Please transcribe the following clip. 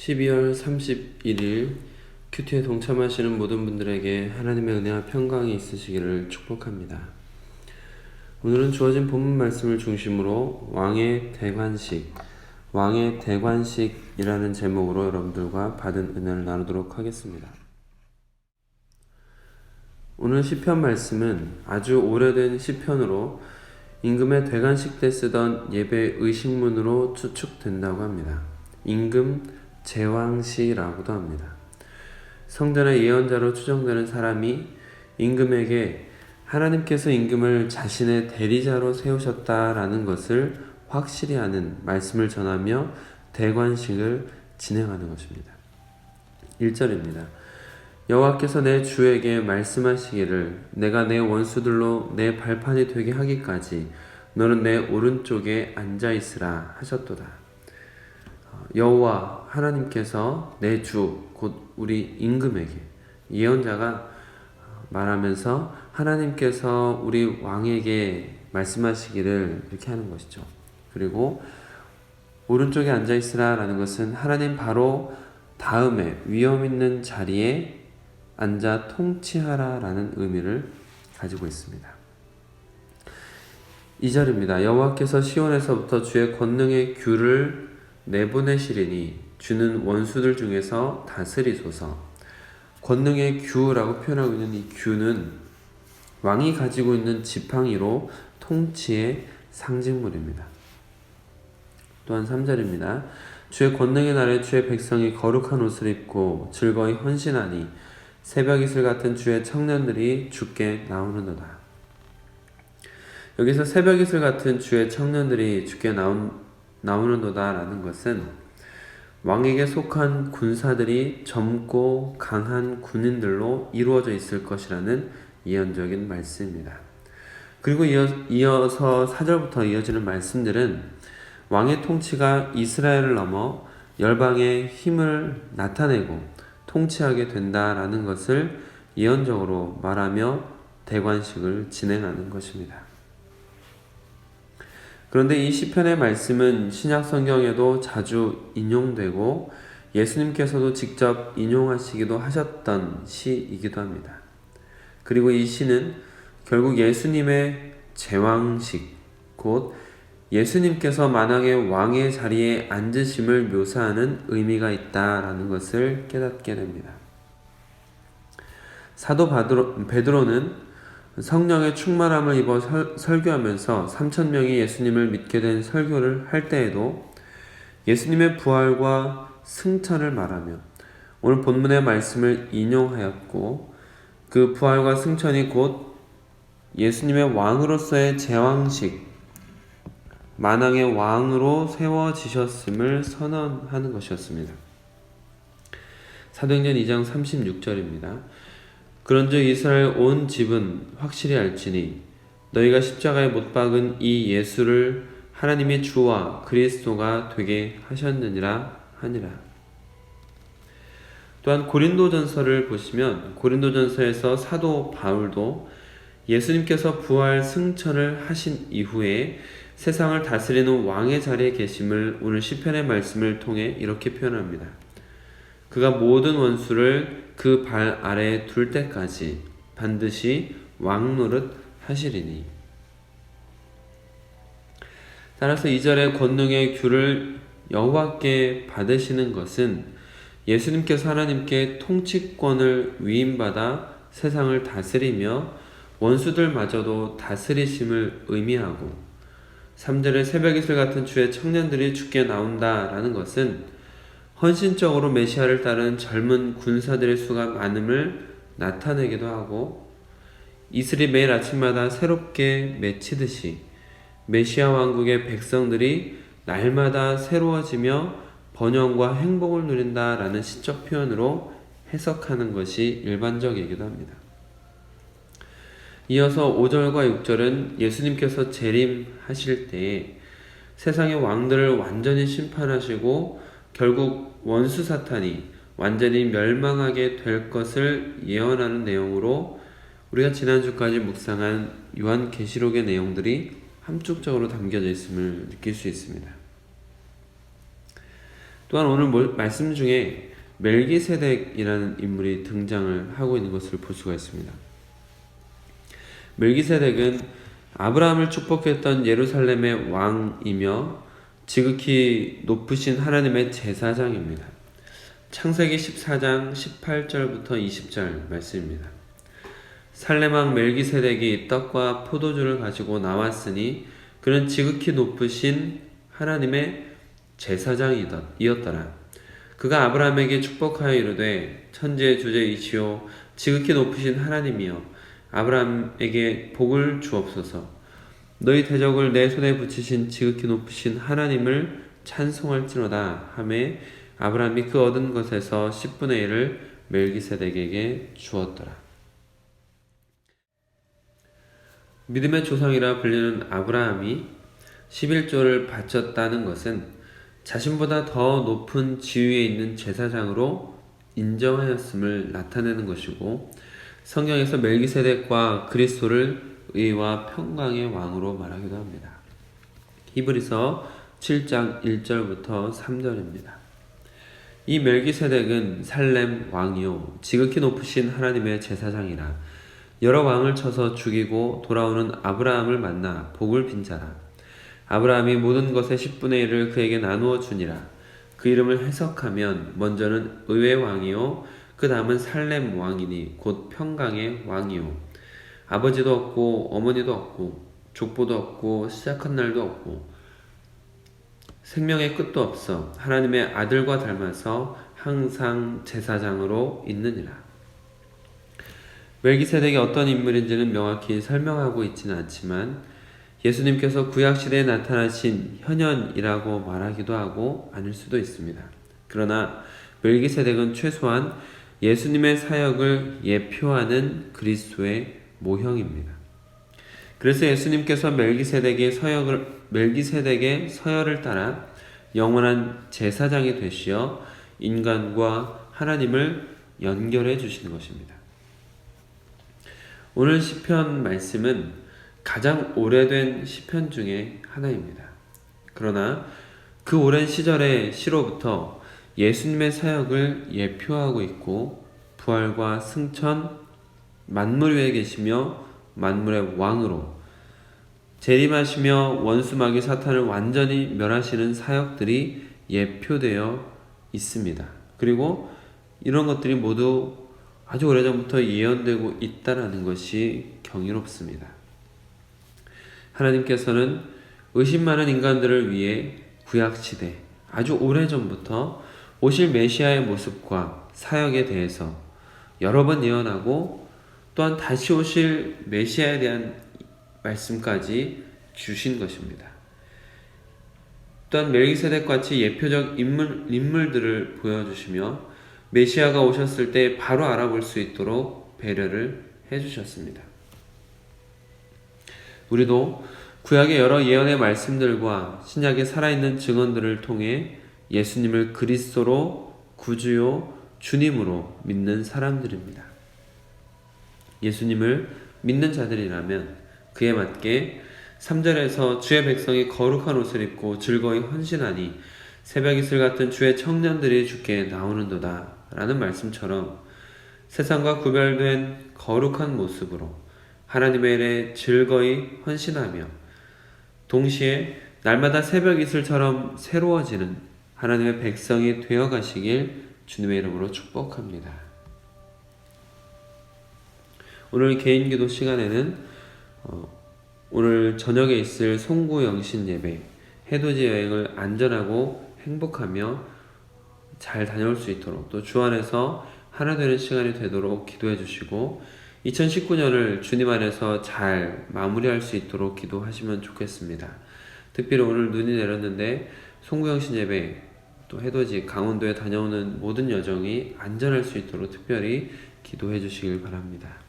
12월 31일 큐티에 동참하시는 모든 분들에게 하나님의 은혜와 평강이 있으시기를 축복합니다. 오늘은 주어진 본문 말씀을 중심으로 왕의 대관식이라는 제목으로 여러분들과 받은 은혜를 나누도록 하겠습니다. 오늘 시편 말씀은 아주 오래된 시편으로 임금의 대관식 때 쓰던 예배 의식문으로 추측된다고 합니다. 임금 제왕시라고도 합니다. 성전의 예언자로 추정되는 사람이 임금에게 하나님께서 임금을 자신의 대리자로 세우셨다라는 것을 확실히 아는 말씀을 전하며 대관식을 진행하는 것입니다. 1절입니다. 여호와께서 내 주에게 말씀하시기를 내가 내 원수들로 내 발판이 되게 하기까지 너는 내 오른쪽에 앉아있으라 하셨도다. 여호와 하나님께서 내 주 곧 우리 임금에게 예언자가 말하면서 하나님께서 우리 왕에게 말씀하시기를 이렇게 하는 것이죠. 그리고 오른쪽에 앉아있으라 라는 것은 하나님 바로 다음에 위험 있는 자리에 앉아 통치하라 라는 의미를 가지고 있습니다. 2절입니다. 여호와께서 시온에서부터 주의 권능의 규를 내보내시리니 주는 원수들 중에서 다스리소서. 권능의 규라고 표현하고 있는 이 규는 왕이 가지고 있는 지팡이로 통치의 상징물입니다. 또한 3절입니다. 주의 권능의 날에 주의 백성이 거룩한 옷을 입고 즐거이 헌신하니 새벽 이슬 같은 주의 청년들이 주께 나오는도다. 여기서 새벽 이슬 같은 주의 청년들이 주께 나오는도다 라는 것은 왕에게 속한 군사들이 젊고 강한 군인들로 이루어져 있을 것이라는 예언적인 말씀입니다. 그리고 이어서 4절부터 이어지는 말씀들은 왕의 통치가 이스라엘을 넘어 열방의 힘을 나타내고 통치하게 된다라는 것을 예언적으로 말하며 대관식을 진행하는 것입니다. 그런데 이 시편의 말씀은 신약 성경에도 자주 인용되고 예수님께서도 직접 인용하시기도 하셨던 시이기도 합니다. 그리고 이 시는 결국 예수님의 제왕식, 곧 예수님께서 만왕의 왕의 자리에 앉으심을 묘사하는 의미가 있다라는 것을 깨닫게 됩니다. 사도 베드로는 성령의 충만함을 입어 설교하면서 3,000명이 예수님을 믿게 된 설교를 할 때에도 예수님의 부활과 승천을 말하며 오늘 본문의 말씀을 인용하였고 그 부활과 승천이 곧 예수님의 왕으로서의 제왕식, 만왕의 왕으로 세워지셨음을 선언하는 것이었습니다. 사도행전 2장 36절입니다. 그런즉 이스라엘 온 집은 확실히 알지니 너희가 십자가에 못 박은 이 예수를 하나님의 주와 그리스도가 되게 하셨느니라 하니라. 또한 고린도전서를 보시면 고린도전서에서 사도 바울도 예수님께서 부활 승천을 하신 이후에 세상을 다스리는 왕의 자리에 계심을 오늘 시편의 말씀을 통해 이렇게 표현합니다. 그가 모든 원수를 그 발 아래에 둘 때까지 반드시 왕노릇 하시리니. 따라서 2절의 권능의 규를 여호와께 받으시는 것은 예수님께서 하나님께 통치권을 위임받아 세상을 다스리며 원수들마저도 다스리심을 의미하고 3절의 새벽 이슬 같은 주의 청년들이 주께 나온다라는 것은 헌신적으로 메시아를 따르는 젊은 군사들의 수가 많음을 나타내기도 하고 이슬이 매일 아침마다 새롭게 맺히듯이 메시아 왕국의 백성들이 날마다 새로워지며 번영과 행복을 누린다라는 시적 표현으로 해석하는 것이 일반적이기도 합니다. 이어서 5절과 6절은 예수님께서 재림하실 때에 세상의 왕들을 완전히 심판하시고 결국 원수 사탄이 완전히 멸망하게 될 것을 예언하는 내용으로 우리가 지난주까지 묵상한 요한계시록의 내용들이 함축적으로 담겨져 있음을 느낄 수 있습니다. 또한 오늘 말씀 중에 멜기세덱이라는 인물이 등장을 하고 있는 것을 볼 수가 있습니다. 멜기세덱은 아브라함을 축복했던 예루살렘의 왕이며 지극히 높으신 하나님의 제사장입니다. 창세기 14장 18절부터 20절 말씀입니다. 살렘왕 멜기세덱이 떡과 포도주를 가지고 나왔으니 그는 지극히 높으신 하나님의 제사장이었더라. 그가 아브라함에게 축복하여 이르되 천지의 주제이시오 지극히 높으신 하나님이여 아브라함에게 복을 주옵소서. 너희 대적을 내 손에 붙이신 지극히 높으신 하나님을 찬송할지로다 하매 아브라함이 그 얻은 것에서 10분의 1을 멜기세덱에게 주었더라. 믿음의 조상이라 불리는 아브라함이 11조를 바쳤다는 것은 자신보다 더 높은 지위에 있는 제사장으로 인정하였음을 나타내는 것이고, 성경에서 멜기세덱과 그리스도를 의와 평강의 왕으로 말하기도 합니다. 히브리서 7장 1절부터 3절입니다. 이 멜기세덱은 살렘 왕이요 지극히 높으신 하나님의 제사장이라. 여러 왕을 쳐서 죽이고 돌아오는 아브라함을 만나 복을 빈 자라. 아브라함이 모든 것의 10분의 1을 그에게 나누어 주니라. 그 이름을 해석하면 먼저는 의의 왕이요 그 다음은 살렘 왕이니 곧 평강의 왕이요. 아버지도 없고 어머니도 없고 족보도 없고 시작한 날도 없고 생명의 끝도 없어 하나님의 아들과 닮아서 항상 제사장으로 있느니라. 멜기세덱이 어떤 인물인지는 명확히 설명하고 있지는 않지만 예수님께서 구약시대에 나타나신 현현이라고 말하기도 하고 아닐 수도 있습니다. 그러나 멜기세덱은 최소한 예수님의 사역을 예표하는 그리스도의 모형입니다. 그래서 예수님께서 멜기세덱의 서열을 따라 영원한 제사장이 되시어 인간과 하나님을 연결해 주시는 것입니다. 오늘 시편 말씀은 가장 오래된 시편 중에 하나입니다. 그러나 그 오랜 시절의 시로부터 예수님의 사역을 예표하고 있고 부활과 승천, 만물 위에 계시며 만물의 왕으로 재림하시며 원수 마귀 사탄을 완전히 멸하시는 사역들이 예표되어 있습니다. 그리고 이런 것들이 모두 아주 오래전부터 예언되고 있다는 것이 경이롭습니다. 하나님께서는 의심 많은 인간들을 위해 구약시대 아주 오래전부터 오실 메시아의 모습과 사역에 대해서 여러 번 예언하고 또한 다시 오실 메시아에 대한 말씀까지 주신 것입니다. 또한 멜기세덱같이 예표적 인물들을 보여주시며 메시아가 오셨을 때 바로 알아볼 수 있도록 배려를 해주셨습니다. 우리도 구약의 여러 예언의 말씀들과 신약의 살아있는 증언들을 통해 예수님을 그리스도로 구주요 주님으로 믿는 사람들입니다. 예수님을 믿는 자들이라면 그에 맞게 3절에서 주의 백성이 거룩한 옷을 입고 즐거이 헌신하니 새벽 이슬 같은 주의 청년들이 주께 나오는도다 라는 말씀처럼 세상과 구별된 거룩한 모습으로 하나님의 일에 즐거이 헌신하며 동시에 날마다 새벽 이슬처럼 새로워지는 하나님의 백성이 되어 가시길 주님의 이름으로 축복합니다. 오늘 개인기도 시간에는 오늘 저녁에 있을 송구 영신 예배, 해돋이 여행을 안전하고 행복하며 잘 다녀올 수 있도록 또 주 안에서 하나 되는 시간이 되도록 기도해 주시고 2019년을 주님 안에서 잘 마무리할 수 있도록 기도하시면 좋겠습니다. 특별히 오늘 눈이 내렸는데 송구영신 예배 또 해돋이 강원도에 다녀오는 모든 여정이 안전할 수 있도록 특별히 기도해 주시길 바랍니다.